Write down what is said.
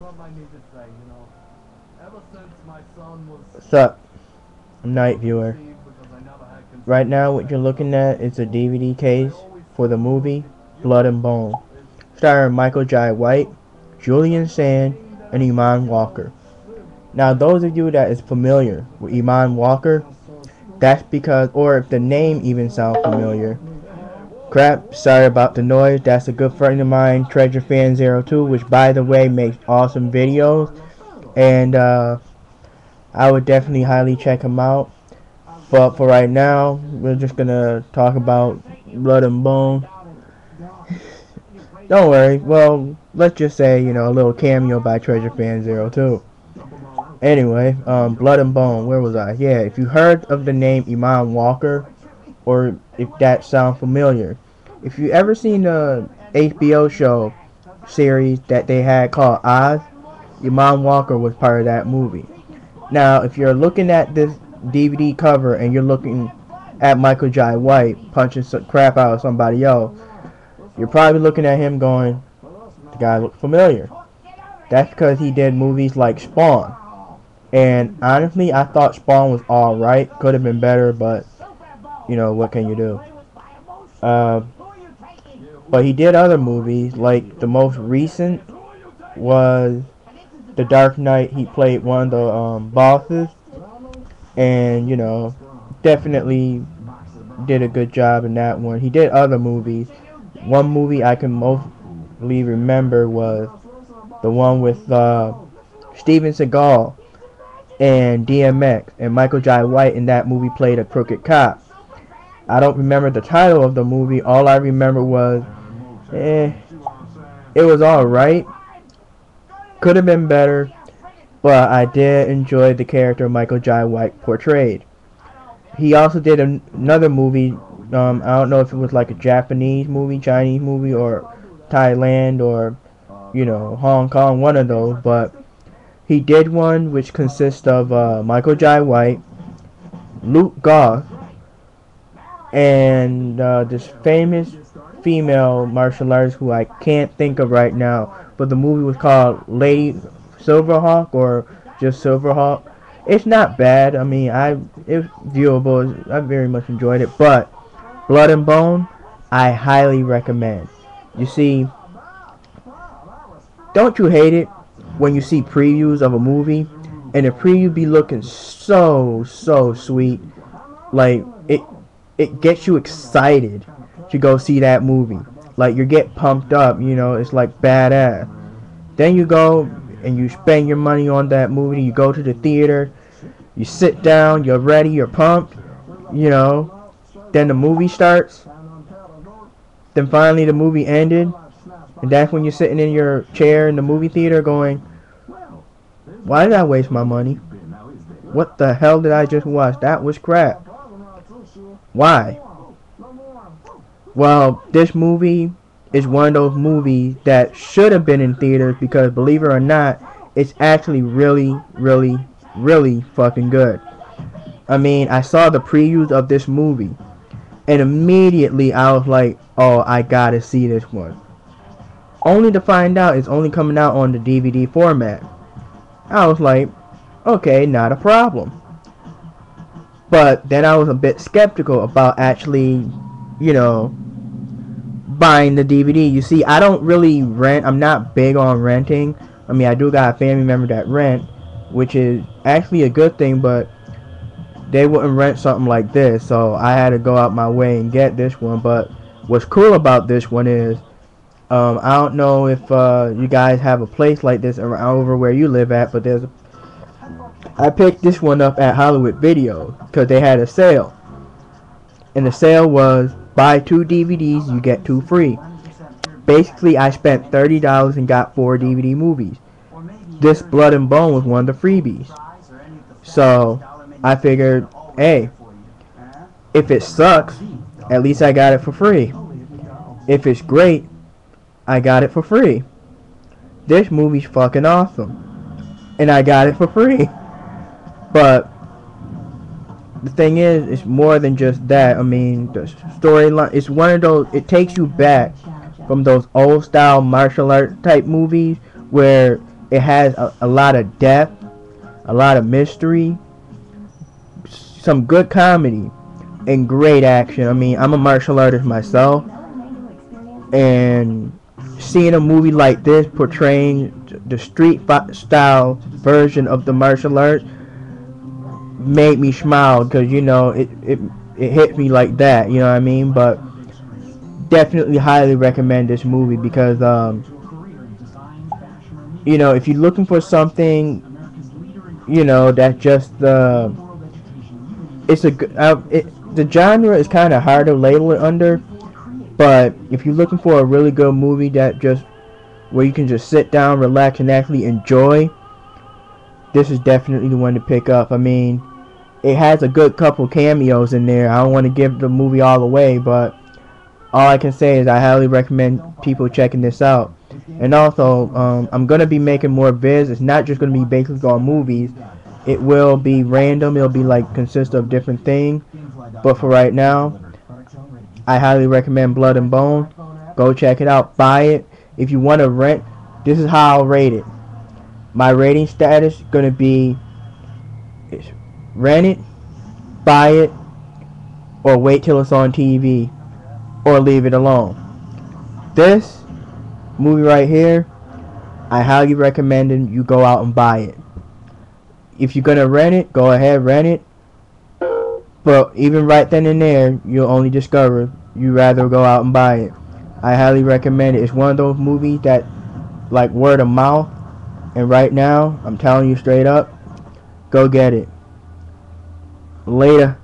What's up, night viewer? Right now, what you're looking at is a DVD case for the movie Blood and Bone, starring Michael Jai White, Julian Sand, and Iman Walker. Now, those of you that is familiar with Iman Walker, that's because, or if the name even sounds familiar, crap, sorry about the noise. That's a good friend of mine, Treasure Fan 02, which by the way makes awesome videos, and I would definitely highly check him out. But for right now, we're just gonna talk about Blood and Bone. Don't worry. Well, let's just say, a little cameo by Treasure Fan 02. Anyway, Blood and Bone. Where was I? Yeah, if you heard of the name Iman Walker, or if that sounds familiar, if you ever seen the HBO show series that they had called Oz, Iman Walker was part of that movie. Now, if you're looking at this DVD cover and you're looking at Michael Jai White punching some crap out of somebody else, you're probably looking at him going, the guy looks familiar. That's because he did movies like Spawn. And honestly, I thought Spawn was alright. Could have been better, but, what can you do? Uh, but he did other movies, like the most recent was The Dark Knight. He played one of the bosses. And, definitely did a good job in that one. He did other movies. One movie I can mostly remember was the one with Steven Seagal and DMX, and Michael Jai White in that movie played a crooked cop. I don't remember the title of the movie. All I remember was, it was alright. Could have been better, but I did enjoy the character Michael Jai White portrayed. He also did another movie. I don't know if it was like a Japanese movie, Chinese movie, or Thailand, or Hong Kong, one of those. But he did one which consists of Michael Jai White, Luke Goss, and this famous female martial artist who I can't think of right now. But the movie was called Lady Silverhawk, or just Silverhawk. It's not bad. I mean, it's viewable. I very much enjoyed it. But Blood and Bone, I highly recommend. You see, don't you hate it when you see previews of a movie and the preview be looking so sweet? Like it gets you excited to go see that movie. Like you get pumped up. It's like badass. Then you go and you spend your money on that movie. You go to the theater, you sit down, you're ready, you're pumped, then the movie starts, then finally the movie ended, and that's when you're sitting in your chair in the movie theater going, why did I waste my money? What the hell did I just watch? That was crap. Why? Well, this movie is one of those movies that should have been in theaters because, believe it or not, it's actually really fucking good. I mean, I saw the previews of this movie, and immediately I was like, oh, I gotta see this one. Only to find out it's only coming out on the DVD format. I was like, okay, not a problem. But then I was a bit skeptical about actually, buying the DVD. You see, I don't really rent. I'm not big on renting. I mean, I do got a family member that rent, which is actually a good thing, but they wouldn't rent something like this, so I had to go out my way and get this one. But what's cool about this one is, I don't know if you guys have a place like this over where you live at, but I picked this one up at Hollywood Video because they had a sale, and the sale was buy 2 DVDs, you get 2 free. Basically, I spent $30 and got 4 DVD movies. This Blood and Bone was one of the freebies. So, I figured, hey, if it sucks, at least I got it for free. If it's great, I got it for free. This movie's fucking awesome. And I got it for free. But the thing is, it's more than just that. I mean, the storyline, it's one of those, it takes you back from those old style martial art type movies where It has a lot of depth, a lot of mystery, some good comedy, and great action. I mean, I'm a martial artist myself, and seeing a movie like this portraying the street style version of the martial arts made me smile, because it hit me like that, you know what I mean? But definitely highly recommend this movie, because if you're looking for something, that's just it's a the genre is kind of hard to label it under. But if you're looking for a really good movie that just where you can just sit down, relax, and actually enjoy, this is definitely the one to pick up. I mean, it has a good couple cameos in there. I don't want to give the movie all away, but all I can say is I highly recommend people checking this out. And also, I'm going to be making more vids. It's not just going to be basically on movies. It will be random. It'll be like consist of different things. But for right now, I highly recommend Blood and Bone. Go check it out. Buy it. If you want to rent, this is how I'll rate it. My rating status is going to be rent it, buy it, or wait till it's on TV, or leave it alone. This movie right here, I highly recommend you go out and buy it. If you're going to rent it, go ahead, rent it. But even right then and there, you'll only discover you rather go out and buy it. I highly recommend it. It's one of those movies that, like, word of mouth. And right now, I'm telling you straight up, go get it. Later.